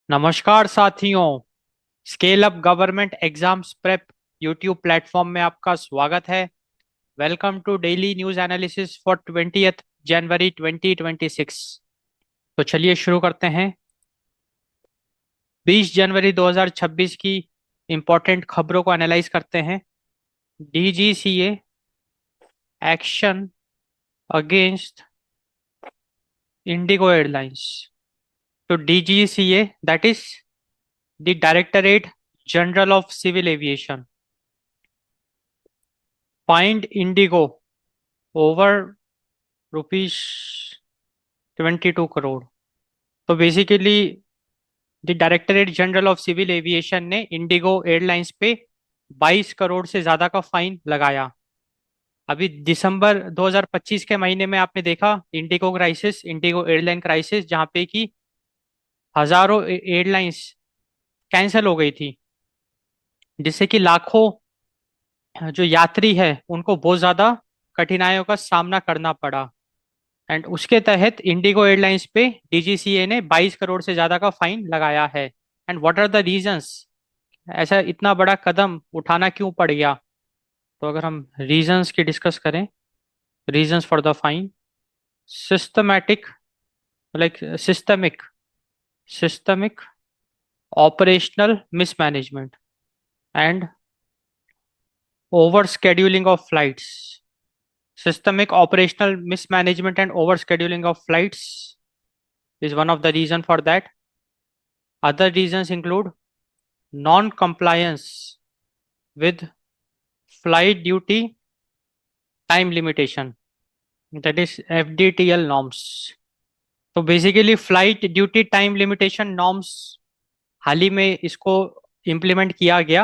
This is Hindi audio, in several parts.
नमस्कार साथियों। Scale up government exams prep YouTube platform में आपका स्वागत है। Welcome to daily news analysis for 20th January 2026। तो चलिए शुरू करते हैं। 20 जनवरी 2026 की इंपॉर्टेंट खबरों को एनालाइज करते हैं। DGCA action against IndiGo airlines. तो DGCA that is the directorate general of civil aviation fined IndiGo over rupees 22 crore. तो basically the directorate general of civil aviation ने इंडिगो एयरलाइंस पे 22 करोड़ से ज्यादा का फाइन लगाया। अभी दिसंबर 2025 के महीने में आपने देखा Indigo crisis, Indigo airline crisis, जहाँ पे कि हजारों एयरलाइंस कैंसिल हो गई थी, जिससे कि लाखों जो यात्री है उनको बहुत ज्यादा कठिनाइयों का सामना करना पड़ा। एंड उसके तहत इंडिगो एयरलाइंस पे डीजीसीए ने 22 करोड़ से ज्यादा का फाइन लगाया है। And what are the reasons, ऐसा इतना बड़ा कदम उठाना क्यों पड़ गया? तो अगर हम रीजंस की डिस्कस करें, reasons for the fine, systematic like systemic systemic operational mismanagement and over scheduling of flights. Systemic operational mismanagement and over scheduling of flights is one of the reason for that. Other reasons include non-compliance with flight duty time limitation, that is FDTL norms. तो basically flight duty time limitation norms हाल ही में इसको इम्प्लीमेंट किया गया।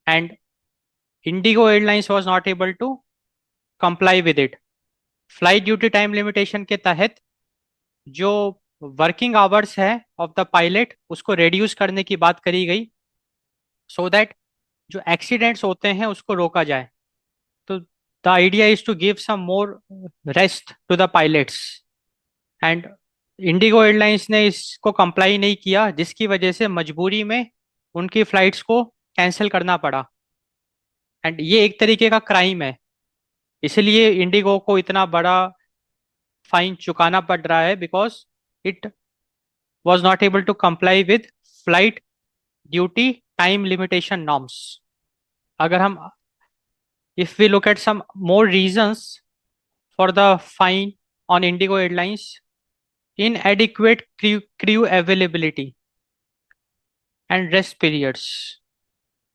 And IndiGo airlines was not able to comply with it. Flight duty time limitation के तहत जो वर्किंग आवर्स है ऑफ द पायलट उसको रिड्यूस करने की बात करी गई, सो दैट जो एक्सीडेंट्स होते हैं उसको रोका जाए। तो the idea is to give some more rest to the pilots. And IndiGo airlines ने इसको कंप्लाई नहीं किया, जिसकी वजह से मजबूरी में उनकी फ्लाइट्स को कैंसिल करना पड़ा। एंड ये एक तरीके का क्राइम है, इसलिए इंडिगो को इतना बड़ा फाइन चुकाना पड़ रहा है, because it was not able to comply with flight duty time limitation norms. अगर हम if we look at some more reasons for the fine on Indigo Airlines, inadequate crew availability and rest periods.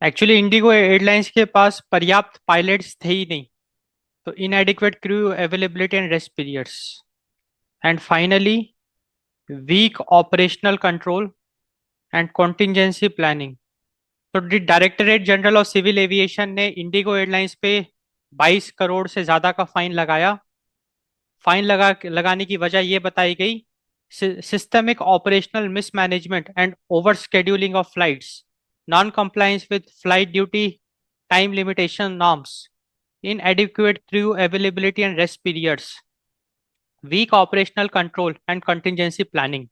Actually Indigo airlines के पास पर्याप्त पायलट्स थे ही नहीं, तो inadequate crew availability and rest periods. And finally, weak operational control and contingency planning. तो directorate general of civil aviation ने इंडिगो एयरलाइंस पे 22 करोड़ से ज्यादा का फाइन लगाया। फाइन लगाने की वजह यह बताई गई, systemic operational mismanagement and over scheduling of flights, non compliance with flight duty time limitation norms, inadequate crew availability and rest periods, weak operational control and contingency planning.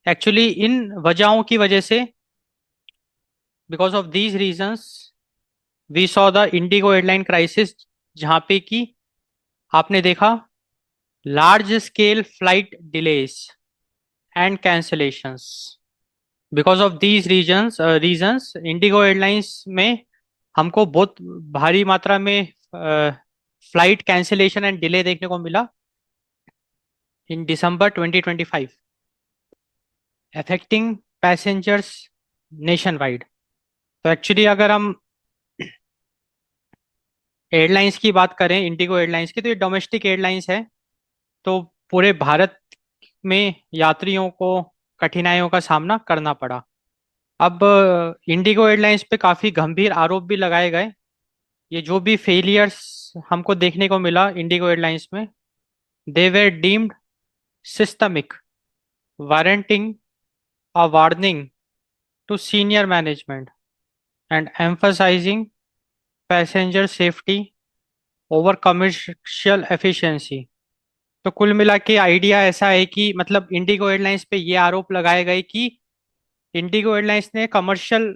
Actually इन वजहों की वजह से, because of these reasons, we saw the IndiGo airline crisis, जहां पे कि आपने देखा large scale flight delays and cancellations. Because of these reasons IndiGo airlines में हमको बहुत भारी मात्रा में फ्लाइट कैंसलेशन एंड डिले देखने को मिला इन दिसंबर 2025, अफेक्टिंग पैसेंजर्स नेशन वाइड। तो एक्चुअली अगर हम एयरलाइंस की बात करें, इंडिगो एयरलाइंस की, तो ये डोमेस्टिक एयरलाइंस है। तो पूरे भारत में यात्रियों को कठिनाइयों का सामना करना पड़ा। अब इंडिगो एयरलाइंस पे काफ़ी गंभीर आरोप भी लगाए गए। ये जो भी फेलियर्स हमको देखने को मिला इंडिगो एयरलाइंस में, they were deemed systemic, warranting a warning to senior management and emphasising passenger safety over commercial efficiency. तो कुल मिला के आइडिया ऐसा है कि मतलब इंडिगो एयरलाइंस पे ये आरोप लगाए गए कि इंडिगो एयरलाइंस ने कमर्शियल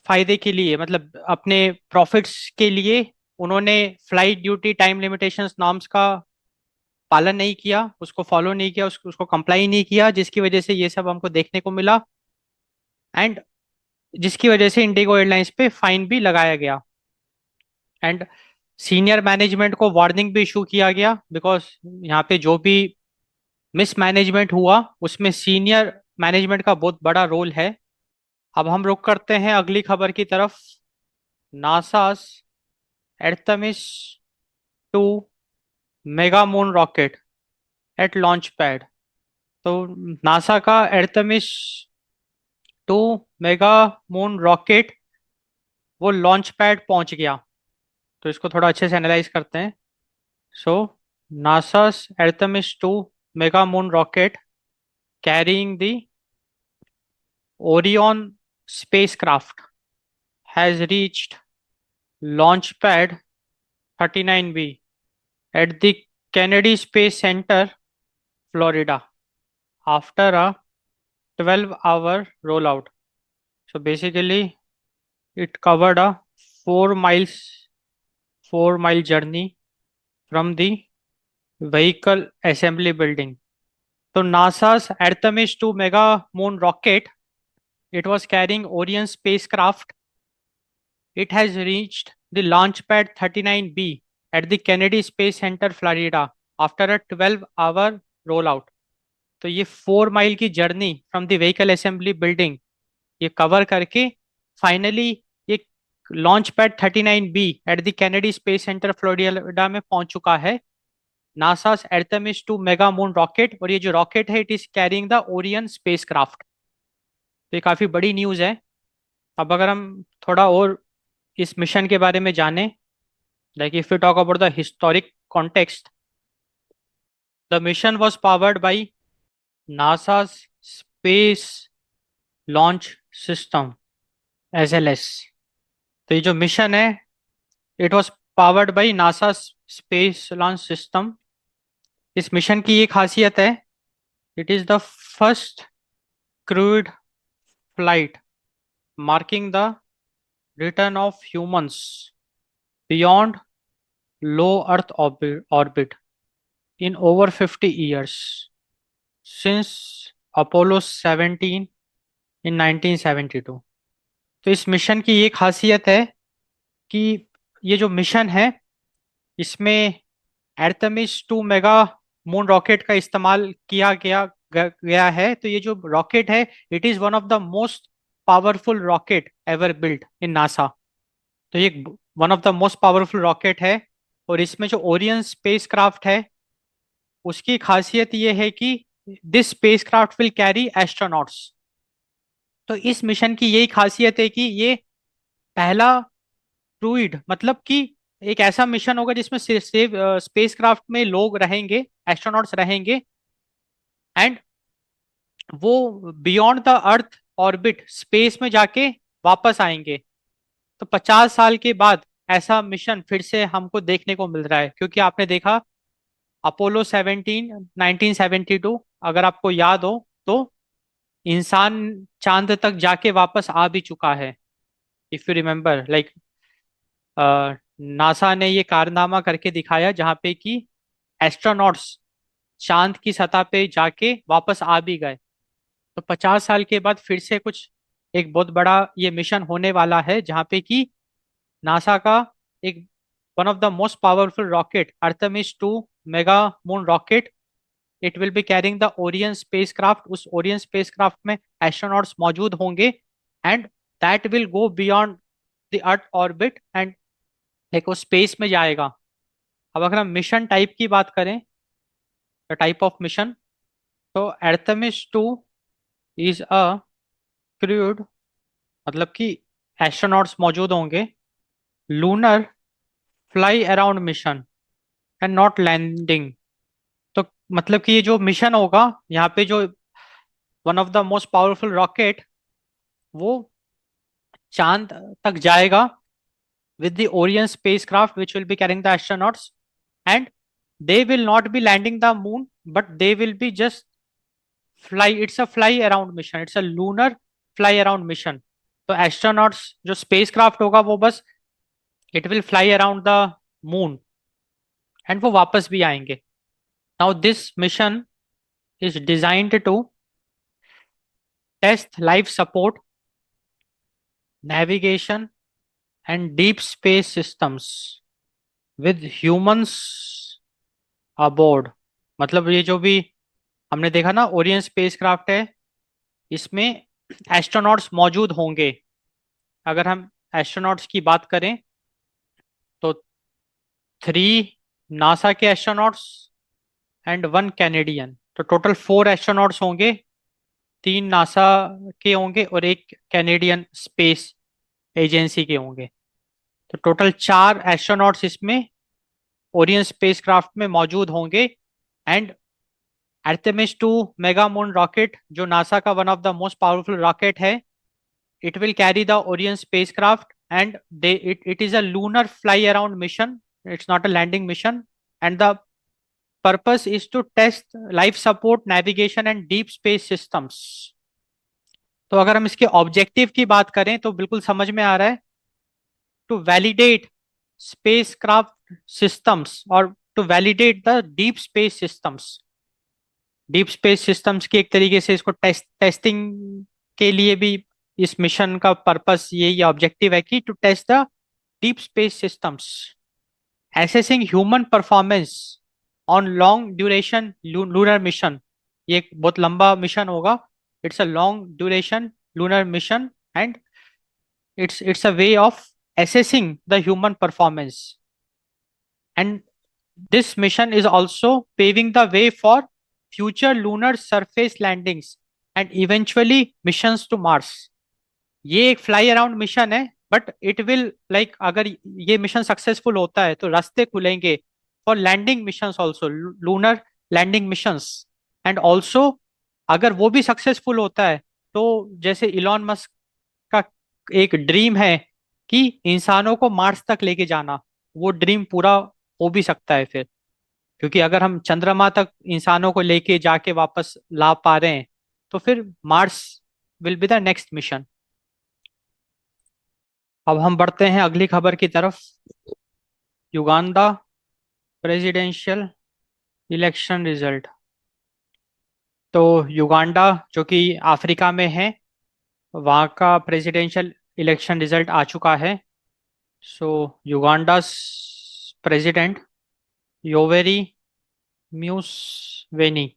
फायदे के लिए मतलब अपने प्रॉफिट्स के लिए उन्होंने flight duty time limitations norms का पालन नहीं किया, उसको फॉलो नहीं किया, उसको कंप्लाई नहीं किया, जिसकी वजह से ये सब हमको देखने को मिला। एंड जिसकी वजह से इंडिगो एयरलाइंस पे फाइन भी लगाया गया। एंड सीनियर मैनेजमेंट को वार्निंग भी इशू किया गया, बिकॉज यहाँ पे जो भी मिसमैनेजमेंट हुआ उसमें सीनियर मैनेजमेंट का बहुत बड़ा रोल है। अब हम रुक करते हैं अगली खबर की तरफ। NASA's Artemis 2 mega moon rocket at launch pad. तो नासा का एर्थमिस 2 मेगा मून रॉकेट वो लॉन्च पैड पहुंच गया। तो इसको थोड़ा अच्छे से एनालाइज करते हैं। सो NASA's Artemis 2 mega moon rocket carrying the Orion spacecraft has reached launch pad 39B at the Kennedy Space Center, Florida, after a 12-hour rollout. So basically, it covered a 4 mile journey from the vehicle assembly building. So NASA's Artemis 2 mega moon rocket, it was carrying Orion spacecraft. It has reached the launch pad 39B at the Kennedy Space Center, Florida, after a 12-hour rollout. तो ये 4 माइल की journey from the vehicle assembly building ये कवर करके फाइनली ये launch pad 39B at the Kennedy space centre Florida में पहुंच चुका है। NASA's Artemis 2 mega moon rocket, और ये जो रॉकेट है it is carrying the Orion spacecraft. तो ये काफी बड़ी न्यूज है। अब अगर हम थोड़ा और इस मिशन के बारे में जाने, like if you talk about the historic context, the mission was powered by NASA's space launch system SLS। तो ये जो मिशन है it was powered by NASA space launch system. इस मिशन की ये खासियत है, it is the first crude flight marking the return of humans beyond low earth orbit in over 50 years since Apollo 17 in 1972। तो इस मिशन की ये खासियत है कि ये जो मिशन है इसमें एर्थमिस 2 मेगा मून रॉकेट का इस्तेमाल किया गया है। तो ये जो रॉकेट है it is one of the most powerful rocket ever built in NASA. तो ये one of the most powerful rocket है। और इसमें जो ओरियन स्पेसक्राफ्ट है उसकी खासियत ये है कि this spacecraft will carry astronauts. तो इस मिशन की यही खासियत है कि ये पहला क्रूइड मतलब कि एक ऐसा मिशन होगा जिसमें सिर्फ स्पेसक्राफ्ट में लोग रहेंगे, एस्ट्रोनॉट्स रहेंगे, एंड वो beyond the earth orbit space में जाके वापस आएंगे। तो 50 साल के बाद ऐसा मिशन फिर से हमको देखने को मिल रहा है, क्योंकि आपने देखा अपोलो 17 1972, अगर आपको याद हो तो इंसान चांद तक जाके वापस आ भी चुका है। If you remember, like NASA ने ये कारनामा करके दिखाया जहाँ पे कि एस्ट्रोनॉट्स चांद की सतह पे जाके वापस आ भी गए। तो 50 साल के बाद फिर से कुछ एक बहुत बड़ा ये मिशन होने वाला है जहाँ पे कि नासा का एक one of the most powerful rocket Artemis 2 mega moon rocket, it will be carrying the Orion spacecraft. उस ओरियन स्पेसक्राफ्ट में एस्ट्रोनॉट्स मौजूद होंगे and that will go beyond the earth orbit and एक वो स्पेस में जाएगा। अब अगर हम मिशन टाइप की बात करें, द टाइप ऑफ मिशन, तो एर्थमिस 2 इज अ क्रूड मतलब कि एस्ट्रोनॉट्स मौजूद होंगे, lunar fly around mission and not landing. तो मतलब कि ये जो मिशन होगा यहाँ पे जो one of the most powerful rocket वो चांद तक जाएगा with the Orion spacecraft which will be carrying the astronauts, and they will not be landing the moon, but they will be just fly. It's a fly around mission, it's a lunar fly around mission. तो एस्ट्रोनॉट्स जो स्पेसक्राफ्ट होगा वो बस it will fly around the moon and वो वापस भी आएंगे. Now this mission is designed to test life support, navigation, and deep space systems with humans aboard. मतलब ये जो भी हमने देखा ना ओरियन स्पेसक्राफ्ट है, इसमें एस्ट्रोनॉट्स मौजूद होंगे. अगर हम एस्ट्रोनॉट्स की बात करें तो 3 नासा के एस्ट्रोनॉट्स एंड 1 कैनेडियन, तो टोटल 4 एस्ट्रोनॉट्स होंगे. 3 नासा के होंगे और 1 कैनेडियन स्पेस एजेंसी के होंगे. तो टोटल 4 एस्ट्रोनॉट्स इसमें ओरियन स्पेसक्राफ्ट में मौजूद होंगे. And Artemis 2 mega moon rocket जो नासा का one of the most powerful rocket है, it will carry the Orion spacecraft, and it is a lunar fly around mission. It's not a landing mission, and the purpose is to test life support, navigation and deep space systems. तो अगर हम इसके ऑब्जेक्टिव की बात करें तो बिल्कुल समझ में आ रहा है, टू वैलिडेट स्पेसक्राफ्ट सिस्टम्स और to validate the deep space systems. Deep space systems की एक तरीके से इसको टेस्टिंग के लिए भी इस मिशन का पर्पस यही ऑब्जेक्टिव है कि to test the deep space systems, assessing human performance on long duration lunar mission. ये एक बहुत लंबा मिशन होगा. It's a long duration lunar mission and it's a way of assessing the human performance. And this mission is also paving the way for future lunar surface landings and eventually missions to Mars. ये एक फ्लाई अराउंड मिशन है, बट इट विल लाइक अगर ये मिशन सक्सेसफुल होता है तो रास्ते खुलेंगे for landing missions also, lunar landing missions. And also अगर वो भी सक्सेसफुल होता है तो जैसे इलॉन मस्क का एक ड्रीम है कि इंसानों को मार्स तक लेके जाना, वो ड्रीम पूरा हो भी सकता है फिर. क्योंकि अगर हम चंद्रमा तक इंसानों को लेके जाके वापस ला पा रहे हैं तो फिर Mars will be the next mission. अब हम बढ़ते हैं अगली खबर की तरफ. Uganda presidential election result. तो युगांडा जो कि अफ्रीका में है, वहाँ का प्रेसिडेंशियल इलेक्शन रिजल्ट आ चुका है. So Uganda president Yoweri Museveni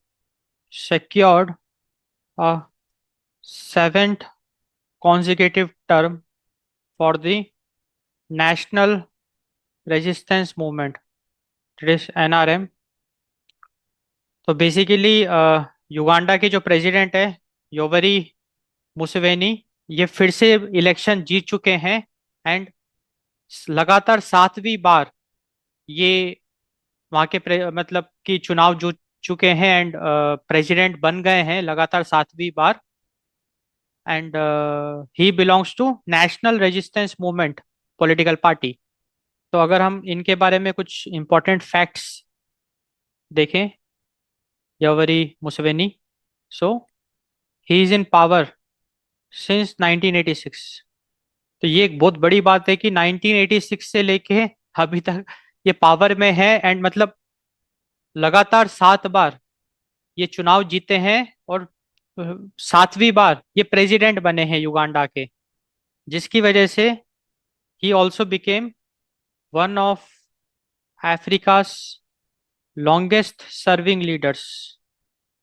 secured a 7th consecutive term for the National Resistance Movement, that is NRM. तो बेसिकली युगांडा के जो प्रेसिडेंट है योवरी मुसेवेनी, ये फिर से इलेक्शन जीत चुके हैं. एंड लगातार 7वीं बार ये वहाँ के मतलब कि चुनाव जीत चुके हैं एंड प्रेसिडेंट बन गए हैं लगातार 7वीं बार. And he belongs to national resistance Movement political party. तो अगर हम इनके बारे में कुछ इंपॉर्टेंट फैक्ट्स देखें, Yoweri Museveni, so he is in power since 1986. तो ये एक बहुत बड़ी बात है कि 1986 से लेके अभी तक ये पावर में है. एंड मतलब लगातार 7 बार ये चुनाव जीते हैं और 7वीं बार ये प्रेसिडेंट बने हैं युगांडा के, जिसकी वजह से he also became one of Africa's longest serving leaders.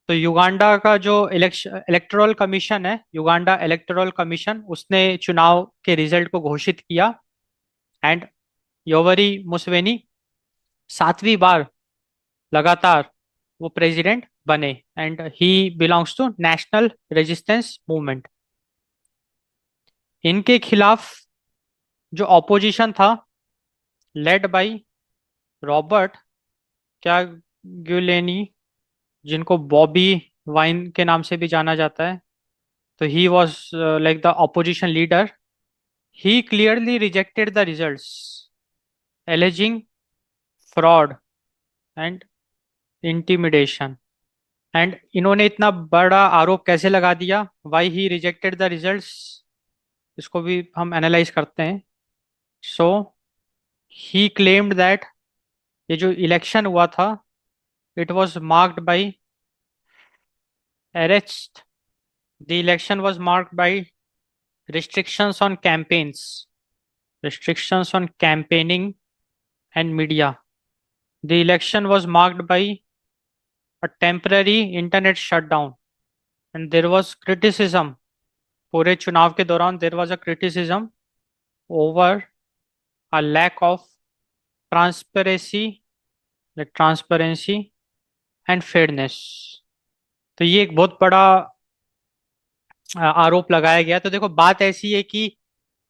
तो युगांडा का जो इलेक्टोरल कमीशन है, युगांडा इलेक्टोरल कमीशन, उसने चुनाव के रिजल्ट को घोषित किया. एंड योवरी मुसेवेनी 7वीं बार लगातार वो प्रेसिडेंट बने. And he belongs to national resistance movement. इनके खिलाफ जो ऑपोजिशन था, लेड बाय रॉबर्ट कैगुलेनी, जिनको बॉबी वाइन के नाम से भी जाना जाता है. तो he was like the opposition leader. He clearly rejected the results, alleging fraud and intimidation. And इन्होंने इतना बड़ा आरोप कैसे लगा दिया, why he rejected the results, इसको भी हम एनालाइज करते हैं। सो ही क्लेम्ड दैट ये जो इलेक्शन हुआ था, it was marked by arrest, the election was marked by restrictions on campaigns, restrictions on campaigning and media. The election was marked by a temporary internet shutdown, and there was criticism. पूरे चुनाव के दौरान there was a criticism over a lack of transparency, the transparency and fairness. तो ये एक बहुत बड़ा आरोप लगाया गया। तो देखो बात ऐसी है कि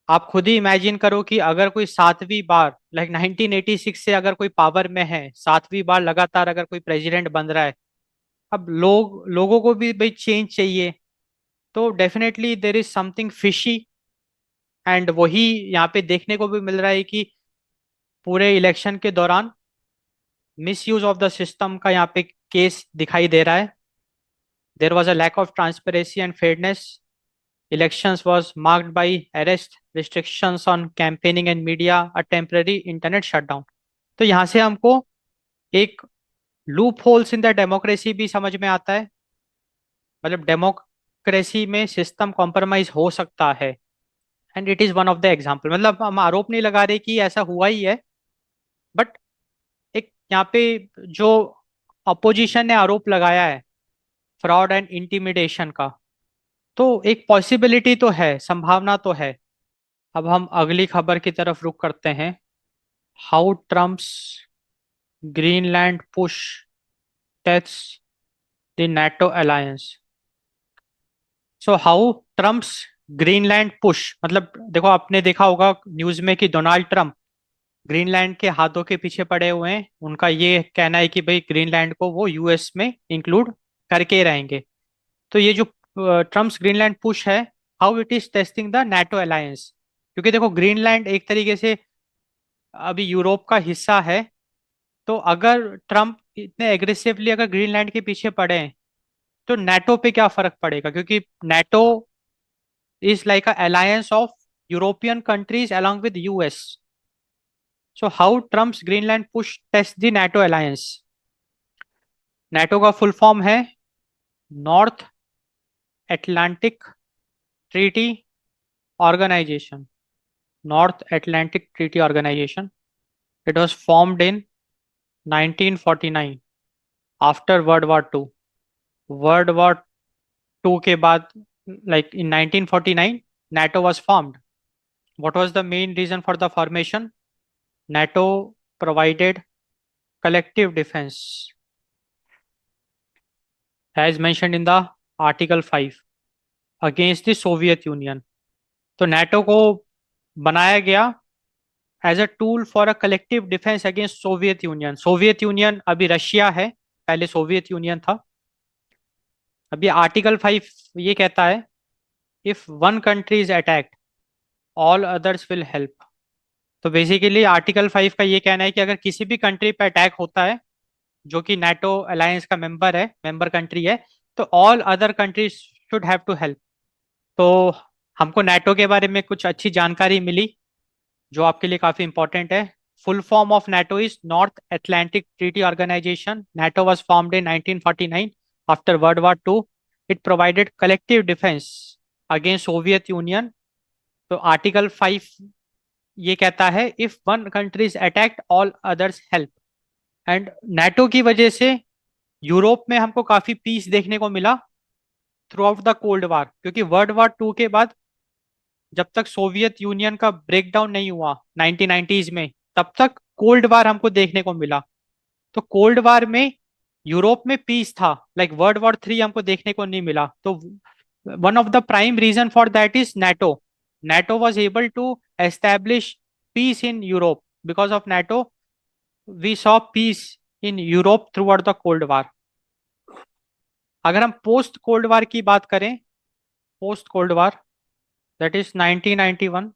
आप खुद ही इमेजिन करो कि अगर कोई सातवीं बार, लाइक 1986 से अगर कोई पावर में है, सातवीं बार लगातार अगर कोई प्रेसिडेंट बन रहा है, अब लोगों को भी भाई चेंज चाहिए, तो definitely there is something fishy. And वही यहाँ पे देखने को भी मिल रहा है कि पूरे इलेक्शन के दौरान misuse of the system का यहाँ पे केस दिखाई दे रहा है। There was a lack of transparency and fairness, elections was marked by arrest, restrictions on campaigning and media, a temporary internet shutdown। तो यहाँ से हमको एक loop holes in the democracy भी समझ में आता है। मतलब डेमोक्रेसी में सिस्टम कॉम्प्रोमाइज हो सकता है, and it is one of the example. मतलब हम आरोप नहीं लगा रहे कि ऐसा हुआ ही है, बट एक यहाँ पे जो अपोजिशन ने आरोप लगाया है फ्रॉड एंड इंटिमिडेशन का, तो एक पॉसिबिलिटी तो है, संभावना तो है। अब हम अगली खबर की तरफ रुख करते हैं। How Trump's Greenland push test the NATO alliance. So how Trump's Greenland push, मतलब देखो आपने देखा होगा न्यूज में कि डोनाल्ड ट्रम्प ग्रीनलैंड के हाथों के पीछे पड़े हुए हैं। उनका ये कहना है कि भाई ग्रीनलैंड को वो यूएस में इंक्लूड करके ही रहेंगे। तो ये जो ट्रम्प्स ग्रीनलैंड पुश है, how it is testing the NATO alliance. क्योंकि देखो ग्रीनलैंड एक तरीके से अभी यूरोप का हिस्सा है। तो अगर ट्रम्प इतने एग्रेसिवली अगर ग्रीनलैंड के पीछे पड़े हैं, तो नाटो पे क्या फर्क पड़ेगा, क्योंकि NATO is like a alliance of European countries along with US. So how Trump's Greenland push test the NATO alliance. NATO का फुल फॉर्म है North Atlantic Treaty Organization, North Atlantic Treaty Organization. It was formed in 1949 after world war two. World war two के बाद, like in 1949, NATO was formed. What was the main reason for the formation? NATO provided collective defense, as mentioned in the Article 5, against the Soviet Union। तो NATO को बनाया गया as a tool for a collective defence against Soviet Union. Soviet Union अभी रशिया है, पहले सोवियत यूनियन था। अभी आर्टिकल 5 ये कहता है, if one country is attacked all others will help. तो बेसिकली आर्टिकल 5 का ये कहना है कि अगर किसी भी कंट्री पे अटैक होता है जो कि नाटो अलायंस का मेंबर है, मेंबर कंट्री है, तो all other countries should have to help. तो हमको नाटो के बारे में कुछ अच्छी जानकारी मिली जो आपके लिए काफी इंपॉर्टेंट है। Full form of NATO is North Atlantic Treaty Organization. NATO was formed in 1949 after world war two. It provided collective defence against Soviet Union. तो आर्टिकल 5 ये कहता है, if one country is attacked all others help. And NATO की वजह से यूरोप में हमको काफी पीस देखने को मिला थ्रू आउट द कोल्ड वार। क्योंकि वर्ल्ड वार टू के बाद जब तक सोवियत यूनियन का ब्रेकडाउन नहीं हुआ 1990s में, तब तक कोल्ड वार हमको देखने को मिला। तो कोल्ड वार में यूरोप में पीस था, लाइक वर्ल्ड वॉर थ्री हमको देखने को नहीं मिला। तो one of the prime reason for that is NATO. NATO was able to establish peace in Europe. Because of NATO we saw peace in Europe throughout the cold war. अगर हम पोस्ट कोल्ड वार की बात करें, post cold war that is 1991,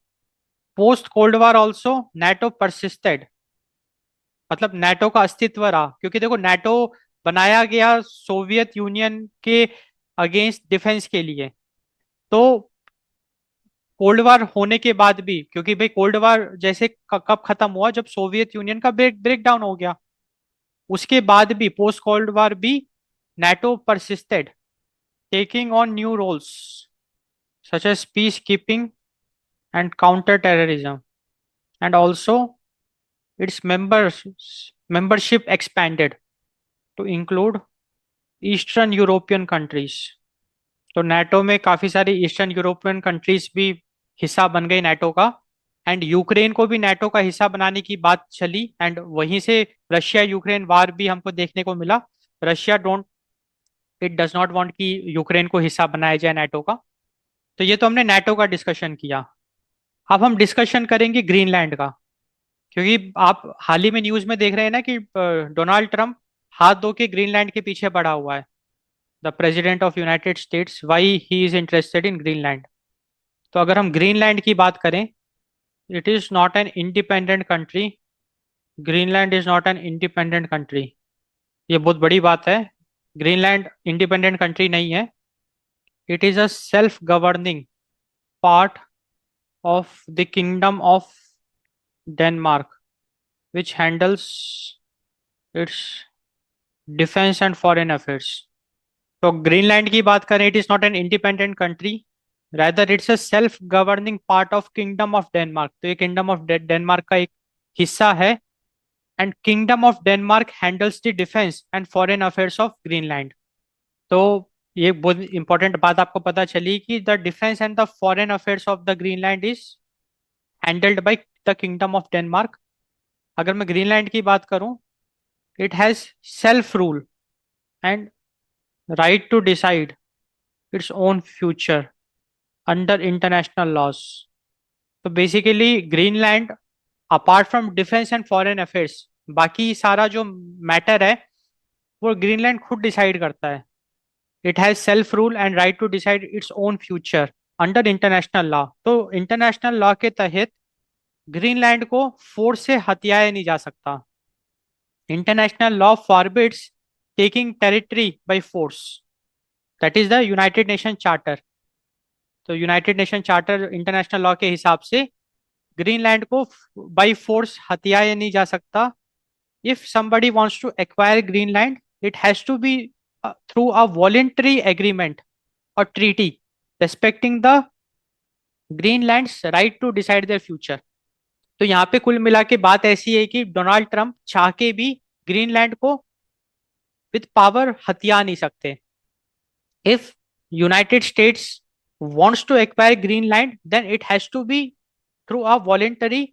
post cold war also nato persisted मतलब नाटो का अस्तित्व रहा, क्योंकि देखो नाटो बनाया गया सोवियत यूनियन के अगेंस्ट डिफेंस के लिए। तो कोल्ड वार होने के बाद भी, क्योंकि भाई कोल्ड वार जैसे कब खत्म हुआ, जब सोवियत यूनियन का ब्रेक डाउन हो गया, उसके बाद भी पोस्ट कोल्ड वार भी NATO persisted, taking on new roles such as peacekeeping and counter-terrorism, and also its membership expanded to include Eastern European countries. तो नाटो में काफी सारी ईस्टर्न यूरोपियन कंट्रीज भी हिस्सा बन गई नाटो का। एंड यूक्रेन को भी नाटो का हिस्सा बनाने की बात चली, एंड वहीं से रशिया यूक्रेन वार भी हमको देखने को मिला। Russia don't it does not want कि यूक्रेन को हिस्सा बनाया जाए नाटो का। तो ये तो हमने नाटो का डिस्कशन किया। अब हम डिस्कशन करेंगे ग्रीनलैंड का, क्योंकि आप हाल ही में न्यूज में देख रहे हैं ना कि डोनाल्ड ट्रंप हाथ धो के ग्रीनलैंड के पीछे पड़ा हुआ है। The president of United states, why he is interested in Greenland. तो अगर हम ग्रीनलैंड की बात करें, it is not an independent country. Greenland is not an independent country. ये बहुत बड़ी बात है। ग्रीनलैंड इंडिपेंडेंट कंट्री नहीं है। It is a self governing part of the kingdom of Denmark, which handles its defence and foreign affairs. तो ग्रीनलैंड की बात करें, it is not an independent country, rather it's a self governing part of kingdom of Denmark. तो ये किंगडम ऑफ डेनमार्क का एक हिस्सा है। And kingdom of Denmark handles the defence and foreign affairs of Greenland. तो ये बहुत इंपॉर्टेंट बात आपको पता चली कि the defence and the foreign affairs of the Greenland is handled by the kingdom of Denmark. अगर मैं ग्रीनलैंड की बात करूं, it has self rule and right to decide its own future under international laws. तो basically Greenland apart from defence and foreign affairs, बाकी सारा जो मैटर है वो ग्रीनलैंड खुद डिसाइड करता है। It has self rule and right to decide its own future under international law. तो इंटरनेशनल लॉ के तहत ग्रीनलैंड को फोर्स से हथियाया नहीं जा सकता। International law forbids taking territory by force. That is the United Nations Charter. तो United nation charter international law के हिसाब से ग्रीनलैंड को बाई फोर्स हथियाया नहीं जा सकता। If somebody wants to acquire Greenland, it has to be through a voluntary agreement or treaty respecting the Greenland's right to decide their future. तो यहाँ पे कुल मिला के बात ऐसी है कि डोनाल्ड ट्रंप चाह के भी ग्रीनलैंड को विद पावर हथिया नहीं सकते। If United States wants to acquire Greenland, then it has to be through a voluntary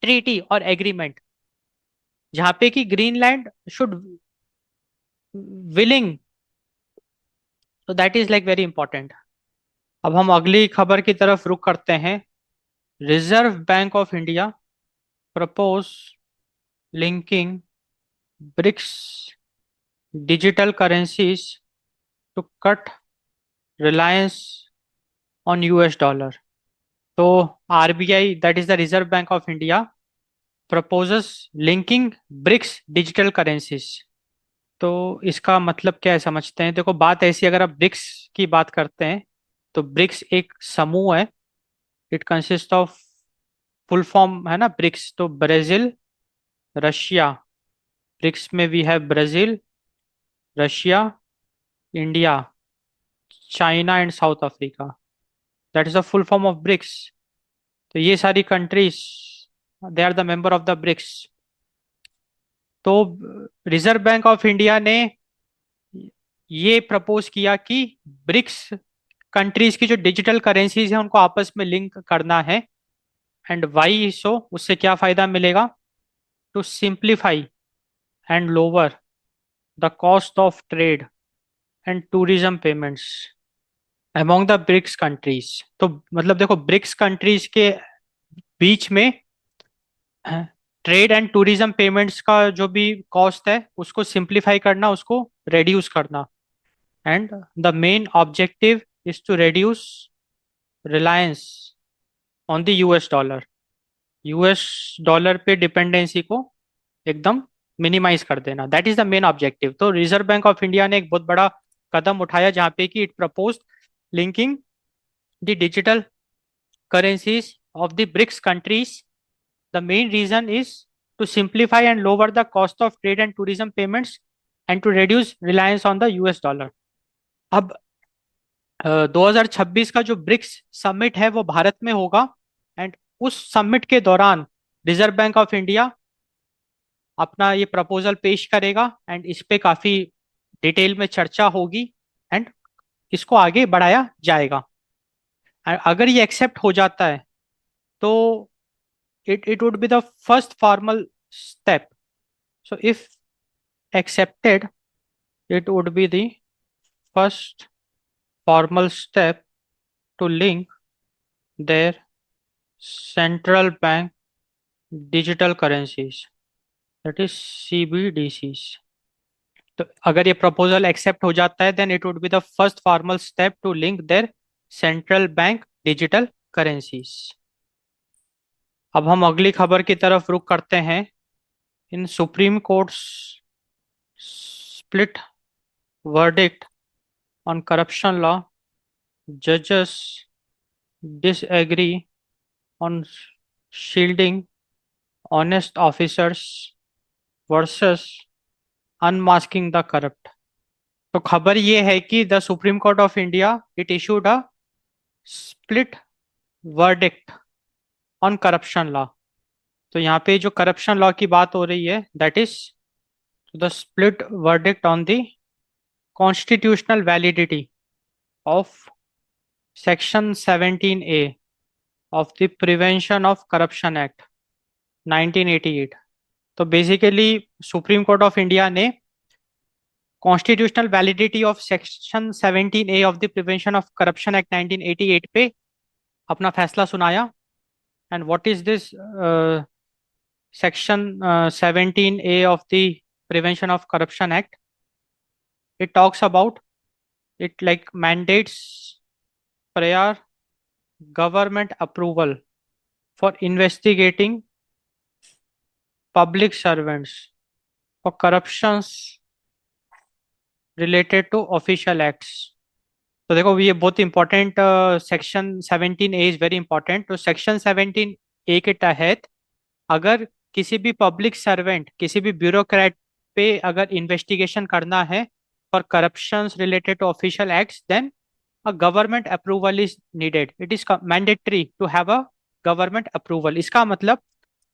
treaty or agreement, जहां पे कि ग्रीनलैंड शुड विलिंग। तो that is like very important. अब हम अगली खबर की तरफ रुक करते हैं। Reserve Bank of India propose linking BRICS digital currencies to cut reliance on US dollar. तो RBI, that is the Reserve Bank of India, proposes linking BRICS digital currencies. तो इसका मतलब क्या है समझते हैं। देखो बात ऐसी, अगर आप ब्रिक्स की बात करते हैं तो ब्रिक्स एक समूह है। It consist of, full form है ना ब्रिक्स, तो ब्राजील, रशिया। ब्रिक्स में we have Brazil, Russia, India, China and South Africa. That is the full form of BRICS. तो ये सारी countries, they are the member of the BRICS. तो रिजर्व बैंक ऑफ इंडिया ने ये प्रपोज किया कि ब्रिक्स कंट्रीज की जो डिजिटल करेंसीज है उनको आपस में लिंक करना है। एंड वाई सो, उससे क्या फायदा मिलेगा? To simplify and lower the cost of trade and tourism payments among the BRICS countries. तो मतलब देखो ब्रिक्स कंट्रीज के बीच में ट्रेड एंड टूरिज्म पेमेंट्स का जो भी कॉस्ट है उसको सिंप्लीफाई करना, उसको रेड्यूस करना। And the main objective is to reduce reliance on the US dollar. US dollar पे डिपेंडेंसी को एकदम मिनिमाइज कर देना, that is the main objective. तो रिजर्व बैंक ऑफ इंडिया ने एक बहुत बड़ा कदम उठाया जहाँ पे कि it propose linking the digital currencies of the BRICS countries. The main reason is to simplify and lower the cost of trade and tourism payments and to reduce reliance on the US dollar. अब 2026 का जो ब्रिक्स समिट है वो भारत में होगा, एंड उस समिट के दौरान रिजर्व बैंक ऑफ इंडिया अपना ये प्रपोजल पेश करेगा एंड इस पे काफी डिटेल में चर्चा होगी एंड इसको आगे बढ़ाया जाएगा। अगर ये एक्सेप्ट हो जाता है तो it would be the first formal step. So if accepted, it would be the first formal step to link their central bank digital currencies, that is CBDCs. तो अगर ये प्रपोजल एक्सेप्ट हो जाता है then it would be the first formal step to link their central bank digital currencies. अब हम अगली खबर की तरफ रुख करते हैं। In Supreme Court split verdict on corruption law, judges disagree on shielding honest officers versus unmasking the corrupt। तो खबर ये है कि the supreme Court of India it issued a split verdict on corruption law. तो यहाँ पे जो करप्शन लॉ की बात हो रही है that is the split verdict on the constitutional validity of section 17A of the Prevention of Corruption Act 1988। तो basically Supreme Court of India ने constitutional validity of section 17A of the Prevention of Corruption Act 1988 पे अपना फैसला सुनाया। And what is this section 17A of the Prevention of Corruption Act? It talks about, it like mandates prior government approval for investigating public servants for corruptions related to official acts। तो देखो ये बहुत important section 17A is very important. तो सेक्शन 17A के तहत अगर किसी भी पब्लिक सर्वेंट, किसी भी ब्यूरोक्रेट पे अगर इन्वेस्टिगेशन करना है for corruptions related to official acts then a government approval is needed, it is mandatory to have a government approval। इसका मतलब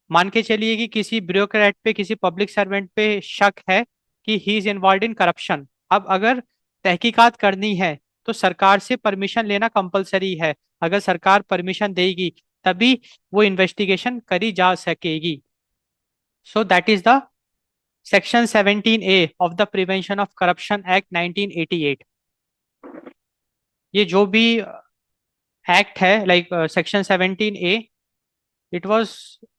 मान के चलिए कि किसी ब्यूरोक्रेट पे, किसी पब्लिक सर्वेंट पे शक है कि he is involve in corruption. अब अगर तहकीकात करनी है तो सरकार से परमिशन लेना कंपलसरी है। अगर सरकार परमिशन देगी तभी वो इन्वेस्टिगेशन करी जा सकेगी। So that is the section 17A of the Prevention of Corruption Act 1988। ये जो भी एक्ट है like section 17A, it was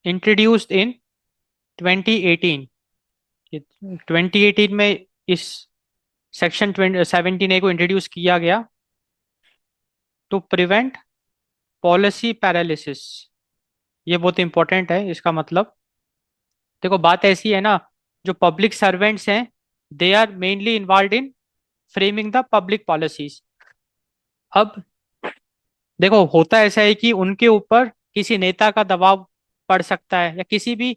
introduced in 2018। 2018 में इस सेक्शन 17A को इंट्रोड्यूस किया गया टू प्रिवेंट पॉलिसी पैरालिसिस। ये बहुत इंपॉर्टेंट है। इसका मतलब देखो बात ऐसी है ना, जो पब्लिक सर्वेंट्स हैं they are mainly involve in framing the public policies. अब देखो होता ऐसा है कि उनके ऊपर किसी नेता का दबाव पड़ सकता है या किसी भी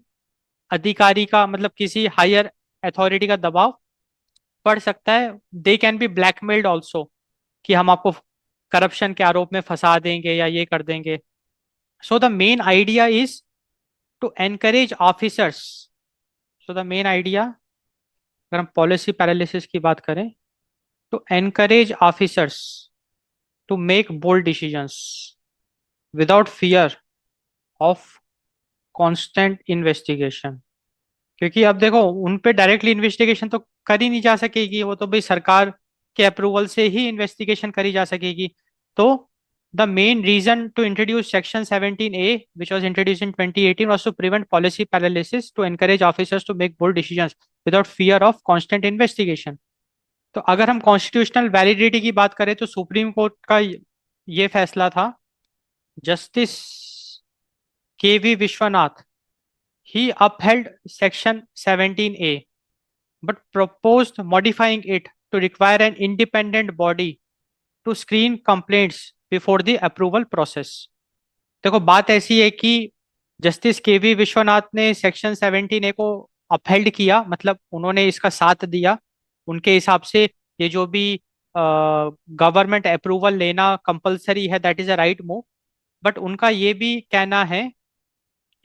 अधिकारी का, मतलब किसी हायर अथॉरिटी का दबाव पड़ सकता है। They can be blackmailed also कि हम आपको करप्शन के आरोप में फंसा देंगे या ये कर देंगे। So the main idea is to encourage officers. So the main idea, अगर हम पॉलिसी पैरालिसिस की बात करें, to encourage officers to make bold decisions without fear of constant investigation. क्योंकि अब देखो उन पे डायरेक्टली इन्वेस्टिगेशन तो करी नहीं जा सकेगी, वो तो भाई सरकार के अप्रूवल से ही इन्वेस्टिगेशन करी जा सकेगी। तो the main reason to introduce section 17A which was introduced in 2018 was to prevent policy paralysis, to encourage officers to make bold decisions without fear of constant investigation। तो अगर हम कॉन्स्टिट्यूशनल वैलिडिटी की बात करें तो सुप्रीम कोर्ट का ये फैसला था। Justice KV Vishwanath, he upheld Section 17A but proposed modifying it to require an independent body to screen complaints before the approval process. देखो बात ऐसी है कि जस्टिस केवी विश्वनाथ ने सेक्शन 17A को अपहेल्ड किया, मतलब उन्होंने इसका साथ दिया। उनके हिसाब से ये जो भी गवर्नमेंट अप्रूवल लेना कंपलसरी है, that is a right move. But उनका ये भी कहना है,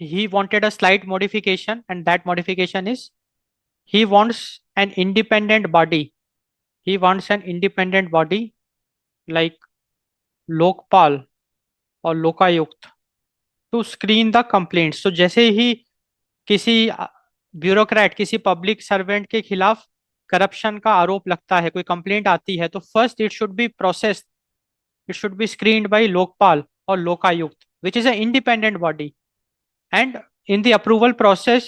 he wanted a slight modification, and that modification is he wants an independent body. He wants an independent body like Lokpal or Lokayukt to screen the complaints. So जैसे ही किसी ब्यूरोक्रेट, किसी पब्लिक सर्वेंट के खिलाफ करप्शन का आरोप लगता है, कोई कंप्लेंट आती है, तो first it should be processed, it should be screened by Lokpal और Lokayukta, which is a independent body. And in the approval process,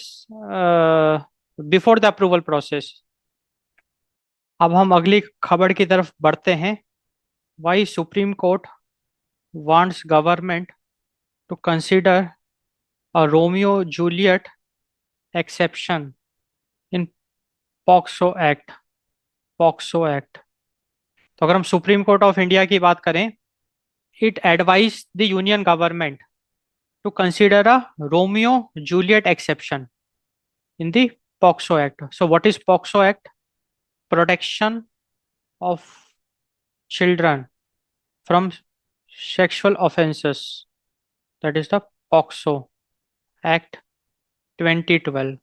before the approval process। अब हम अगली खबर की तरफ बढ़ते हैं। why supreme court wants government to consider a Romeo Juliet exception in POCSO Act। POCSO Act, तो अगर हम सुप्रीम कोर्ट ऑफ इंडिया की बात करें, it advise the union government to consider a Romeo Juliet exception in the POCSO Act। So, what is POCSO Act? Protection of children from sexual offences, that is the POCSO Act 2012।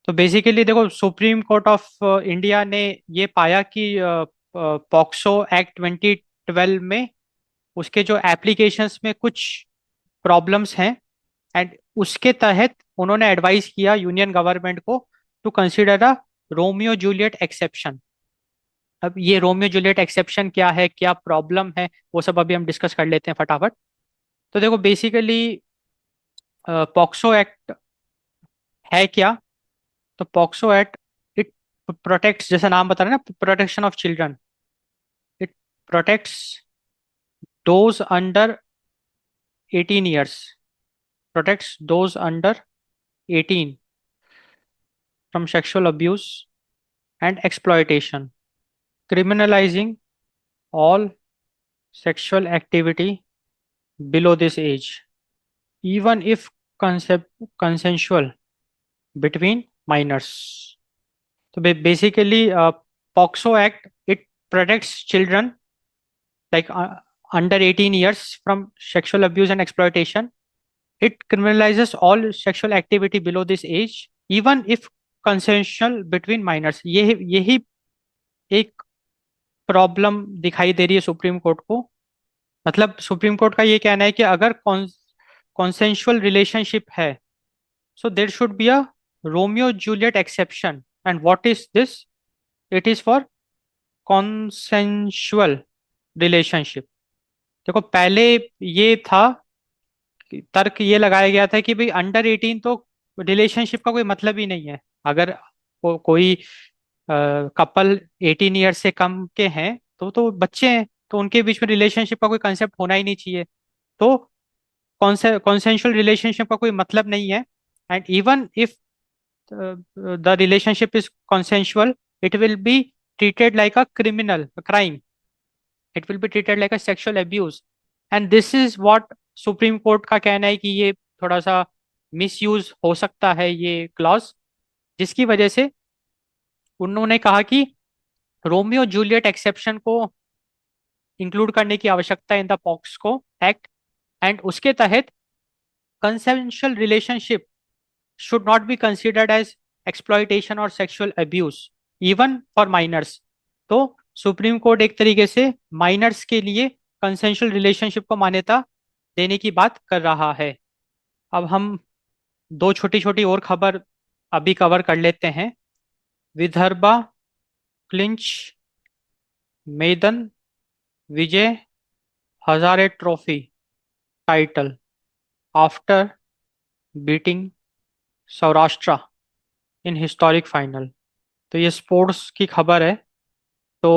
तो बेसिकली देखो, सुप्रीम कोर्ट ऑफ इंडिया ने ये पाया कि पॉक्सो एक्ट 2012 में उसके जो एप्लीकेशंस में कुछ प्रॉब्लम्स हैं, एंड उसके तहत उन्होंने एडवाइस किया यूनियन गवर्नमेंट को to consider a Romeo Juliet exception. अब ये रोमियो जूलियट एक्सेप्शन क्या है, क्या प्रॉब्लम है, वो सब अभी हम डिस्कस कर लेते हैं फटाफट। तो देखो बेसिकली पॉक्सो एक्ट है क्या? तो पॉक्सो एक्ट, इट प्रोटेक्ट्स, जैसा नाम बता रहा है ना, protection of children. It protects those under 18 years, protects those under 18 from sexual abuse and exploitation, criminalizing all sexual activity below this age, even if consensual between minors। So basically, POCSO Act, it protects children like under 18 years from sexual abuse and exploitation. It criminalizes all sexual activity below this age, even if consensual between minors। ये यही एक प्रॉब्लम दिखाई दे रही है सुप्रीम कोर्ट को। मतलब सुप्रीम कोर्ट का ये कहना है कि अगर कॉन्सेंशुअल रिलेशनशिप है, so there should be a Romeo Juliet exception. And what is this? It is for consensual relationship. देखो पहले ये था, तर्क ये लगाया गया था कि भाई अंडर 18 तो रिलेशनशिप का कोई मतलब ही नहीं है। अगर कोई कपल 18 ईयर्स से कम के हैं तो बच्चे हैं, तो उनके बीच में रिलेशनशिप का कोई कंसेप्ट होना ही नहीं चाहिए। तो कॉन्सेंशुअल रिलेशनशिप का कोई मतलब नहीं है। And even if the relationship is consensual, it will be treated like a criminal crime, it will be treated like a sexual abuse. And this is what Supreme Court का कहना है कि ये थोड़ा सा मिसयूज हो सकता है ये क्लॉज, जिसकी वजह से उन्होंने कहा कि रोमियो जूलियट एक्सेप्शन को इंक्लूड करने की आवश्यकता है इन द पॉक्सको एक्ट। एंड उसके तहत consensual relationship should not be considered as exploitation or sexual abuse even for minors। तो सुप्रीम कोर्ट एक तरीके से माइनर्स के लिए कंसेंशुअल रिलेशनशिप को मान्यता देने की बात कर रहा है। अब हम दो छोटी छोटी और खबर अभी कवर कर लेते हैं। Vidarbha clinch maiden Vijay Hazare trophy title after beating Saurashtra in historic final. तो ये स्पोर्ट्स की खबर है। तो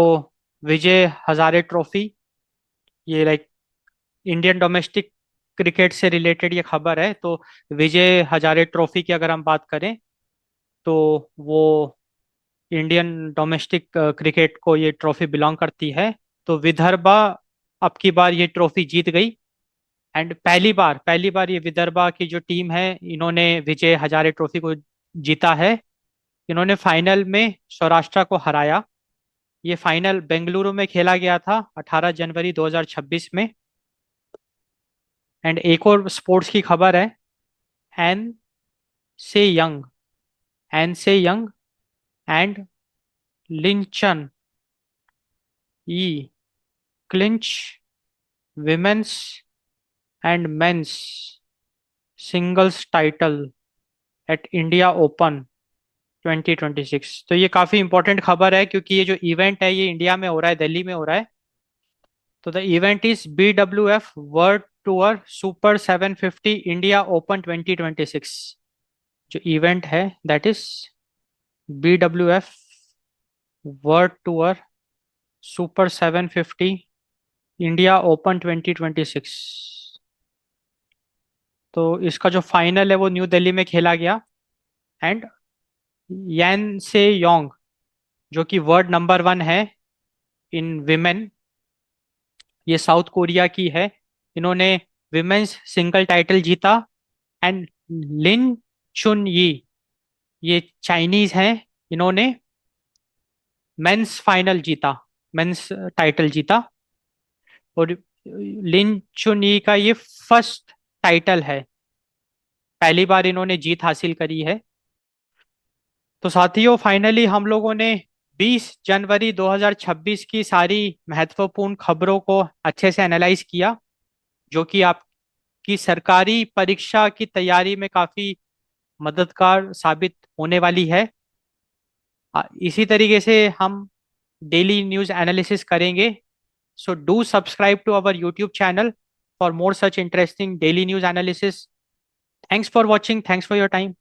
विजय हजारे ट्रॉफी, ये लाइक इंडियन डोमेस्टिक क्रिकेट से रिलेटेड ये खबर है। तो विजय हजारे ट्रॉफी की अगर हम बात करें तो वो इंडियन डोमेस्टिक क्रिकेट को ये ट्रॉफी बिलोंग करती है। तो विदर्भा अब की बार ये ट्रॉफी जीत गई। एंड पहली बार ये विदर्भा की जो टीम है इन्होंने विजय हजारे ट्रॉफी को जीता है। इन्होंने फाइनल में सौराष्ट्र को हराया। ये फाइनल बेंगलुरु में खेला गया था 18 जनवरी 2026 में। एंड एक और स्पोर्ट्स की खबर है। An Se Young An Se Young and Lin Chun Yi clinch women's and men's singles title at India Open 2026। तो ये काफी इंपॉर्टेंट खबर है क्योंकि ये जो इवेंट है ये इंडिया में हो रहा है, दिल्ली में हो रहा है। तो the event is BWF world tour super 750 India Open 2026। जो इवेंट है that is BWF world tour super 750 India Open 2026। तो इसका जो फाइनल है वो न्यू दिल्ली में खेला गया। एंड यन से योंग जो कि वर्ल्ड नंबर 1 है इन विमेन, ये साउथ कोरिया की है। इन्होंने विमेन्स सिंगल टाइटल जीता। एंड लिन चुन यी ये चाइनीज हैं, इन्होंने मेंस फाइनल जीता, मेंस टाइटल जीता। और लिन चुन यी का ये फर्स्ट टाइटल है, पहली बार इन्होंने जीत हासिल करी है। तो साथियों फाइनली हम लोगों ने 20 जनवरी 2026 की सारी महत्वपूर्ण खबरों को अच्छे से एनालाइज किया, जो कि आपकी सरकारी परीक्षा की तैयारी में काफी मददगार साबित होने वाली है। इसी तरीके से हम डेली न्यूज़ एनालिसिस करेंगे। So do subscribe to our YouTube channel for more such interesting daily news analysis. Thanks for watching, thanks for your time.